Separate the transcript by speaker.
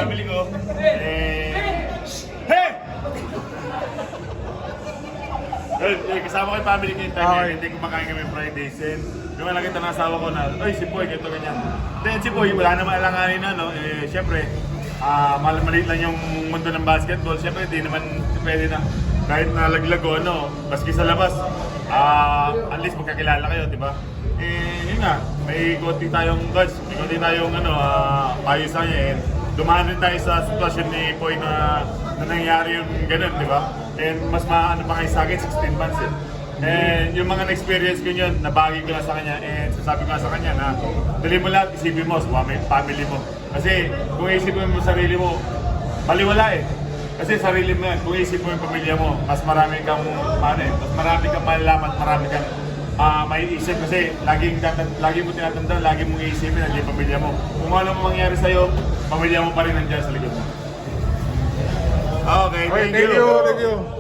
Speaker 1: family ko. Hey! Kasama ko yung family ko yung time
Speaker 2: Okay.
Speaker 1: hindi kumakain kami Fridays. And yung nakita ng asawa ko na, ay si Poy, ganito ganyan. Then si Poy, wala naman alanganin na, no? Siyempre, maliit lang yung mundo ng basketball. Siyempre, di naman pwede na kahit nalaglag o ano, maski sa labas, at least magkakilala kayo, di ba? Yun nga, may konti tayong guts, may konti tayong payo sa kanya. And dumaan din tayo sa sitwasyon ni Poy na nangyari yung ganun, di ba? And mas maano pa kayo sa akin, 16 months eh. And yung mga na-experience ko yun, nabagi ko lang sa kanya. And sasabi ko nga sa kanya na, dali mo lahat, isipin mo, sa family mo. Kasi kung isipin mo sarili mo, baliwala eh. Kasi sarili mo yan, kung isipin mo yung pamilya mo, mas marami kang, mas marami kang malalaman, marami kang maiisip. Kasi lagi mo tinatanda, lagi mong iisipin nandiyan yung pamilya mo. Kung ano mo mangyari sa'yo, pamilya mo pa rin nandiyan sa likod mo. Okay, thank you.
Speaker 2: Thank you.